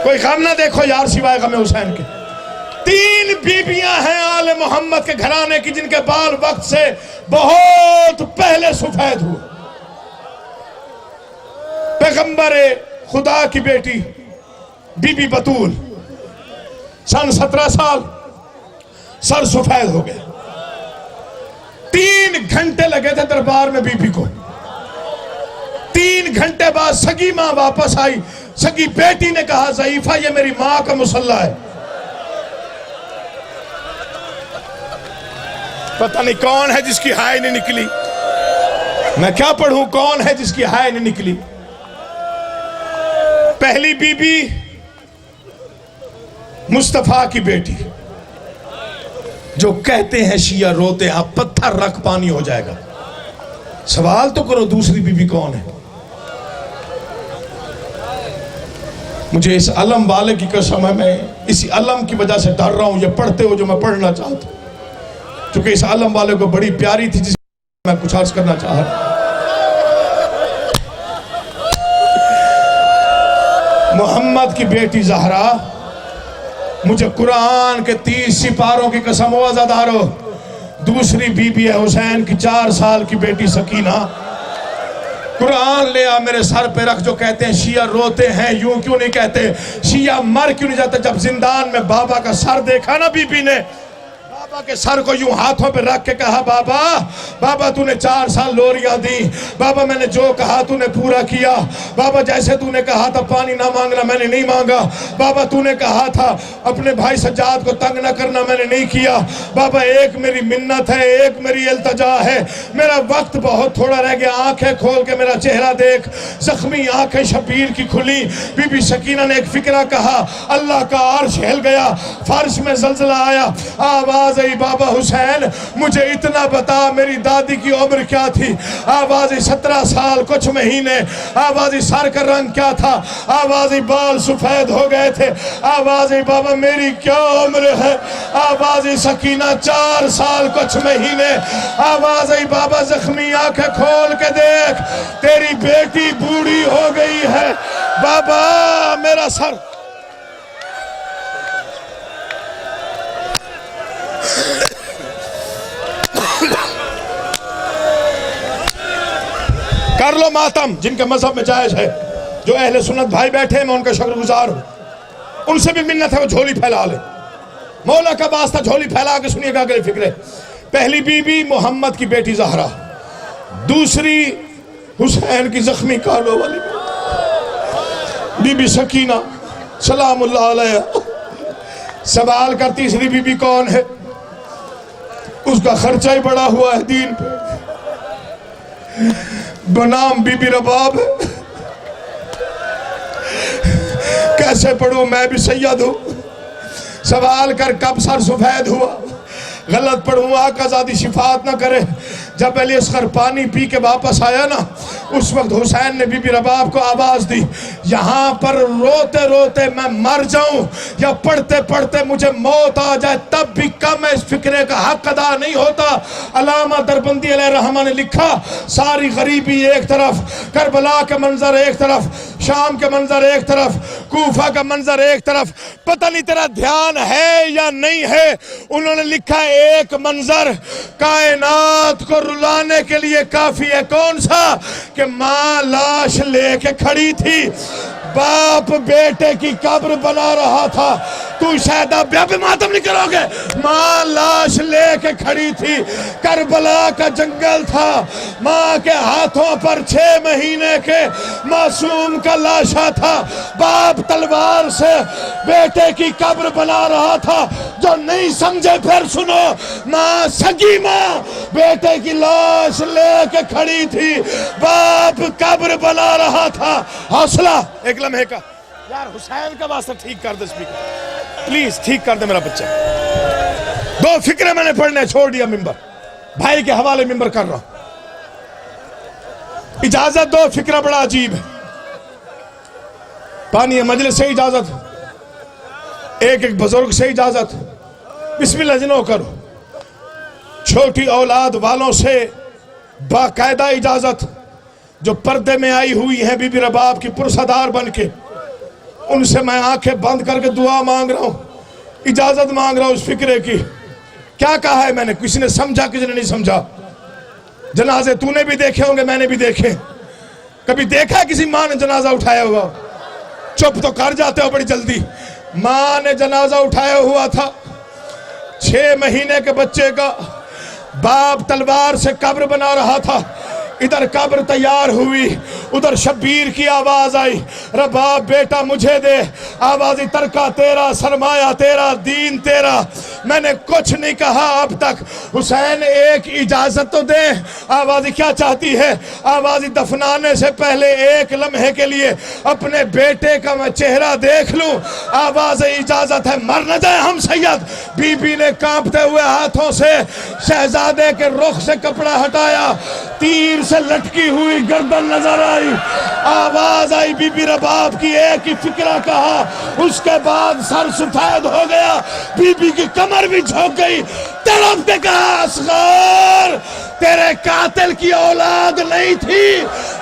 कोई गम ना देखो यार सिवाय गम हुसैन के। 3 बीबियां हैं आले मोहम्मद के घराने की जिनके बाल वक्त से बहुत पहले सफेद हुए। पैगंबर खुदा की बेटी बीबी बतूल सन 17 साल सर सफेद हो गया। 3 घंटे लगे थे दरबार में बीबी को। 3 घंटे बाद सगी मां वापस आई। सगी बेटी ने कहा, ज़ईफा ये मेरी मां का मुसल्ला है। पता नहीं कौन है जिसकी हाय नहीं निकली, मैं क्या पढ़ूं, कौन है जिसकी हाय नहीं निकली। पहली बीबी मुस्तफा की बेटी, जो कहते हैं शिया रोते हैं, आप पत्थर रख पानी हो जाएगा। सवाल तो करो दूसरी बीबी कौन है। मुझे इस अलम वाले की कसम है, मैं इसी अलम की वजह से डर रहा हूं। ये पढ़ते हो जो मैं पढ़ना चाहता हूं, क्योंकि इस अलम वाले को बड़ी प्यारी थी जिस मैं कुछ अर्ज करना चाह रहा हूं। मोहम्मद की बेटी ज़हरा, मुझे कुरान के 30 सिपारों की कसम वज़ादारो। दूसरी बीबी है हुसैन की 4 साल की बेटी सकीना। कुरान ले आ मेरे सर पे रख। जो कहते हैं शिया रोते हैं, यूं क्यों नहीं कहते? शिया मर क्यों नहीं जाते? जब जिंदान में बाबा का सर देखा ना बीबी ने, बाबा के सर को यूं हाथों पे रख के कहा, बाबा बाबा तूने 4 साल लोरियां दी, बाबा मैंने जो कहा तूने पूरा किया। बाबा जैसे तूने कहा था पानी ना मांगना, मैंने नहीं मांगा। बाबा तूने कहा था अपने भाई सज्जाद को तंग ना करना, मैंने नहीं किया। बाबा एक मेरी मिन्नत है, एक मेरी इल्तजा है, मेरा वक्त बहुत थोड़ा रह गया, आंखें खोल के मेरा चेहरा देख। जख्मी आंखें शबीर की खुली। बीबी सकीना ने एक फिक्रा कहा, अल्लाह का अर्श हिल गया, फर्श में जलजला आया। आवाज आई, बाबा हुसैन मुझे इतना बता मेरी दादी की उम्र क्या थी? आवाज 17 साल कुछ महीने। आवाज सर का रंग क्या था? आवाज बाल सफेद हो गए थे। आवाज बाबा मेरी क्या उम्र है? आवाज सकीना 4 साल कुछ महीने। आवाज बाबा जख्मी आंखें खोल के देख, तेरी बेटी बूढ़ी हो गई है। बाबा मेरा सर कर लो मातम जिनके मजहब में जायज है। जो अहले सुन्नत भाई बैठे हैं मैं उनका शुक्रगुजार हूं, उनसे भी मिन्नत है वो झोली फैला ले। मौला का वास्ता झोली फैला के सुनिएगा अगले फिक्रे। पहली बीबी मोहम्मद की बेटी जहरा, दूसरी हुसैन की जख्मी कालों वाली बीबी सकीना सलामुल्लाह अलैहा। सवाल कर तीसरी बीबी कौन है? उसका खर्चा ही बड़ा हुआ है दीन पे, बनाम बीबी रबाब है। कैसे पढ़ूं, मैं भी सैयद हूं। सवाल कर कब सर सफेद हुआ? गलत पढ़ूं आकाज़ादी शिफात ना करे। जब अली असगर पानी पी के वापस आया ना, उस वक्त हुसैन ने बीबी रबाब को आवाज दी, यहाँ पर रोते रोते मैं मर जाऊं या पढ़ते पढ़ते मुझे मौत आ जाए तब भी कम इस फिक्रे का हक अदा नहीं होता। अल्लामा दरबंदी अलैहिर्रहमा ने लिखा, सारी गरीबी एक तरफ, करबला के मंजर एक तरफ, शाम के मंजर एक तरफ, कूफा का मंजर एक तरफ, पता नहीं तेरा ध्यान है या नहीं है। उन्होंने लिखा एक मंजर कायनात को रुलाने के लिए काफी है, कौन सा? कि मां लाश लेके खड़ी थी, बाप बेटे की कब्र बना रहा था। तू शायद अब भी मातम नहीं करोगे। मां लाश लेके खड़ी थी, करबला का जंगल था, मां के हाथों पर 6 महीने के मासूम का लाशा था। बाप तलवार से बेटे की कब्र बना रहा था। जो नहीं समझे फिर सुनो, मां सगी मां बेटे की लाश लेके खड़ी थी, बाप कब्र बना रहा था। हौसला एक लम्हे का। यार हुसैन का वास्ता ठीक कर दे स्पीकर, प्लीज ठीक कर दे मेरा बच्चा। 2 फिक्रे मैंने पढ़ने छोड़ दिया, मिंबर भाई के हवाले मिंबर कर रहा हूं। इजाजत दो, फिक्रा बड़ा अजीब है। पानी मजलिस से इजाजत, एक एक बुजुर्ग से इजाजत, बिस्मिल्लाह जिनो करो। छोटी औलाद वालों से बाकायदा इजाजत, जो पर्दे में आई हुई है बीबी रबाब की पुरसदार बन के, उनसे मैं आंखें बंद करके दुआ मांग रहा हूं, इजाजत मांग रहा हूं इस फिक्रे की। क्या कहा है मैंने? किसी ने समझा, किसी ने नहीं समझा। जनाजे तूने भी देखे होंगे, मैंने भी देखे। कभी देखा किसी मां ने जनाजा उठाया हुआ? चुप तो कर जाते हो बड़ी जल्दी। मां ने जनाजा उठाया हुआ था, 6 महीने के बच्चे का। बाप तलवार से कब्र बना रहा था। इधर कब्र तैयार हुई, उधर शब्बीर की आवाज आई, रबाब बेटा मुझे दे। आवाज तरका तेरा, सरमाया तेरा, दीन तेरा। मैंने कुछ नहीं कहा अब तक। हुसैन एक इजाजत तो दे। आवाज क्या चाहती है? आवाज दफनाने से पहले एक लम्हे के लिए अपने बेटे का मैं चेहरा देख लूं। आवाज इजाजत है, मर न जाए हम सैयद। बीबी ने कांपते हुए हाथों से शहजादे के रुख से कपड़ा हटाया, तीर से लटकी हुई गर्दन नजर आई। आवाज आई बीबी रबाब की, एक ही फिक्रा कहा, उसके बाद सर सफेद हो गया, बीबी की कमर भी झुक गई। तड़प के कहा, असगर तेरे कातिल की औलाद नहीं थी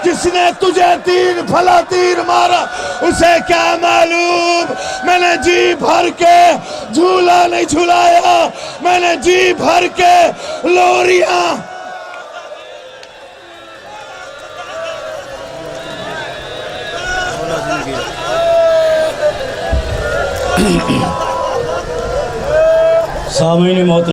जिसने तुझे 3 फला तीर मारा, उसे क्या मालूम। मैंने जी भर के झूला नहीं झुलाया, मैंने जी भर के लोरियां सामईन मोहतरम।